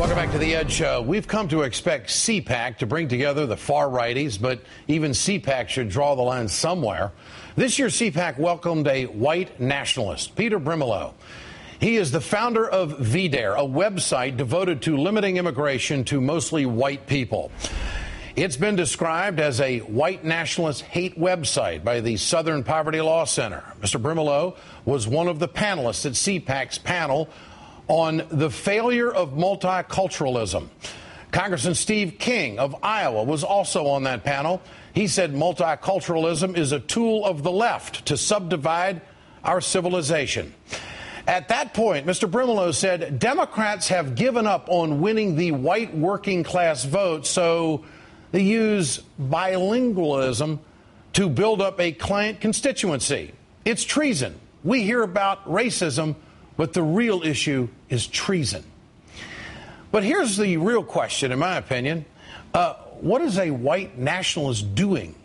Welcome back to The Ed Show. We've come to expect CPAC to bring together the far righties, but even CPAC should draw the line somewhere. This year, CPAC welcomed a white nationalist, Peter Brimelow. He is the founder of VDARE, a website devoted to limiting immigration to mostly white people. It's been described as a white nationalist hate website by the Southern Poverty Law Center. Mr. Brimelow was one of the panelists at CPAC's panel on the failure of multiculturalism. Congressman Steve King of Iowa was also on that panel. He said multiculturalism is a tool of the left to subdivide our civilization. At that point, Mr. Brimelow said Democrats have given up on winning the white working class vote, so they use bilingualism to build up a client constituency. It's treason. We hear about racism, but the real issue is treason. But here's the real question, in my opinion. What is a white nationalist doing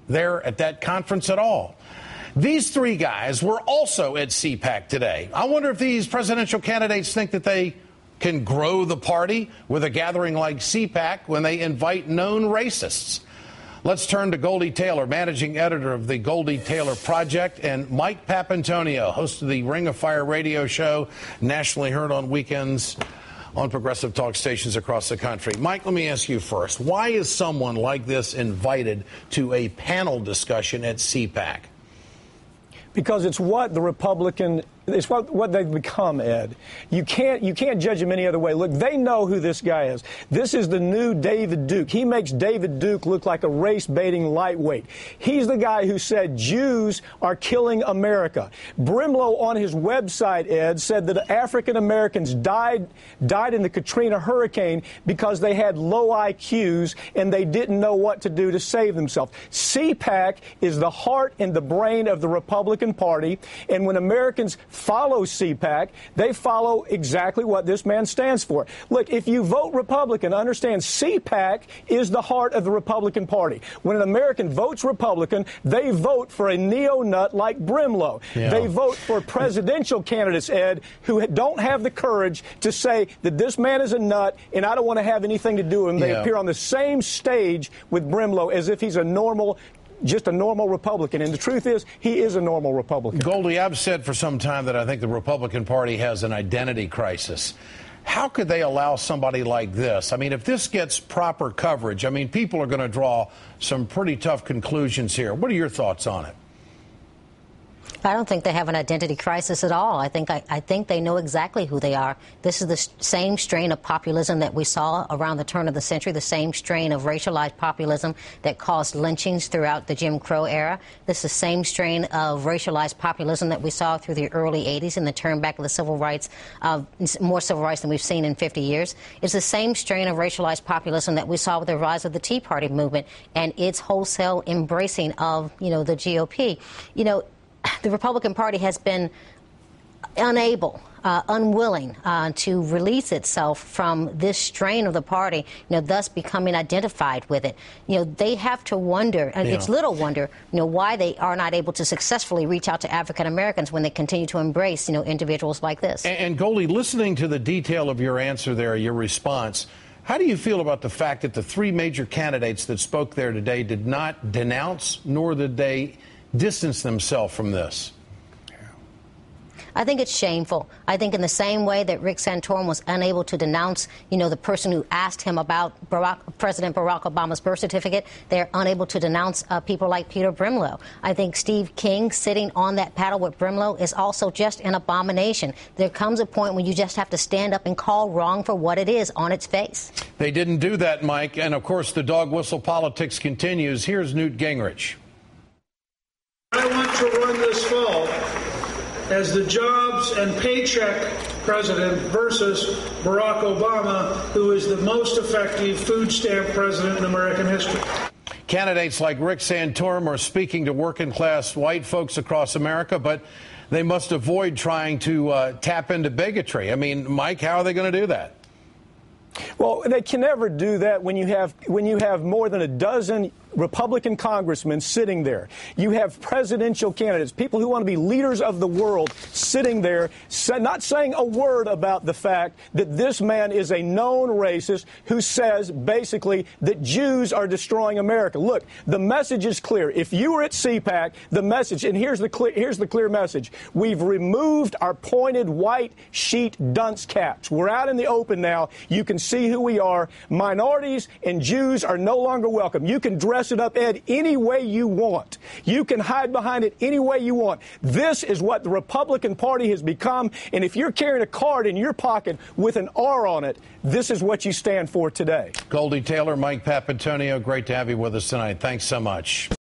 there at that conference at all? These three guys were also at CPAC today. I wonder if these presidential candidates think that they can grow the party with a gathering like CPAC when they invite known racists. Let's turn to Goldie Taylor, managing editor of the Goldie Taylor Project, and Mike Papantonio, host of the Ring of Fire radio show, nationally heard on weekends on progressive talk stations across the country. Mike, let me ask you first. Why is someone like this invited to a panel discussion at CPAC? Because it's what the Republican, it's what they've become, Ed. You can't judge them any other way. Look, they know who this guy is. This is the new David Duke. He makes David Duke look like a race-baiting lightweight. He's the guy who said Jews are killing America. Brimelow on his website, Ed, said that African Americans died in the Katrina hurricane because they had low IQs and they didn't know what to do to save themselves. CPAC is the heart and the brain of the Republican Party, and when Americans follow CPAC, they follow exactly what this man stands for. Look, if you vote Republican, understand CPAC is the heart of the Republican Party. When an American votes Republican, they vote for a neo-nut like Brimelow. Yeah. They vote for presidential candidates, Ed, who don't have the courage to say that this man is a nut and I don't want to have anything to do with him. They appear on the same stage with Brimelow as if he's just a normal Republican. And the truth is, he is a normal Republican. Goldie, I've said for some time that I think the Republican Party has an identity crisis. How could they allow somebody like this? I mean, if this gets proper coverage, I mean, people are going to draw some pretty tough conclusions here. What are your thoughts on it? I don't think they have an identity crisis at all. I think they know exactly who they are. This is the same strain of populism that we saw around the turn of the century, the same strain of racialized populism that caused lynchings throughout the Jim Crow era. This is the same strain of racialized populism that we saw through the early 80s and the turn back of the civil rights, more civil rights than we've seen in 50 years. It's the same strain of racialized populism that we saw with the rise of the Tea Party movement and its wholesale embracing of, the GOP. The Republican Party has been unwilling to release itself from this strain of the party, thus becoming identified with it. They have to wonder, and it's little wonder, why they are not able to successfully reach out to African Americans when they continue to embrace, individuals like this. And Goldie, listening to the detail of your answer there, your response, how do you feel about the fact that the three major candidates that spoke there today did not denounce, nor did they distance themselves from this? I think it's shameful. I think in the same way that Rick Santorum was unable to denounce, the person who asked him about President Barack Obama's birth certificate, they're unable to denounce people like Peter Brimelow. I think Steve King sitting on that panel with Brimelow is also just an abomination. There comes a point when you just have to stand up and call wrong for what it is on its face. They didn't do that, Mike. And, of course, the dog whistle politics continues. Here's Newt Gingrich. I want to run this fall as the jobs and paycheck president versus Barack Obama, who is the most effective food stamp president in American history. Candidates like Rick Santorum are speaking to working-class white folks across America, but they must avoid trying to tap into bigotry. I mean, Mike, how are they going to do that? Well, they can never do that when you have more than a dozen Republican congressmen sitting there. You have presidential candidates, people who want to be leaders of the world, sitting there, not saying a word about the fact that this man is a known racist who says basically that Jews are destroying America. Look, the message is clear. If you were at CPAC, the message, and here's the clear message. We've removed our pointed white sheet dunce caps. We're out in the open now. You can see who we are. Minorities and Jews are no longer welcome. You can dress it up, Ed, any way you want. You can hide behind it any way you want. This is what the Republican Party has become, and if you're carrying a card in your pocket with an R on it, this is what you stand for today. Goldie Taylor, Mike Papantonio, great to have you with us tonight. Thanks so much.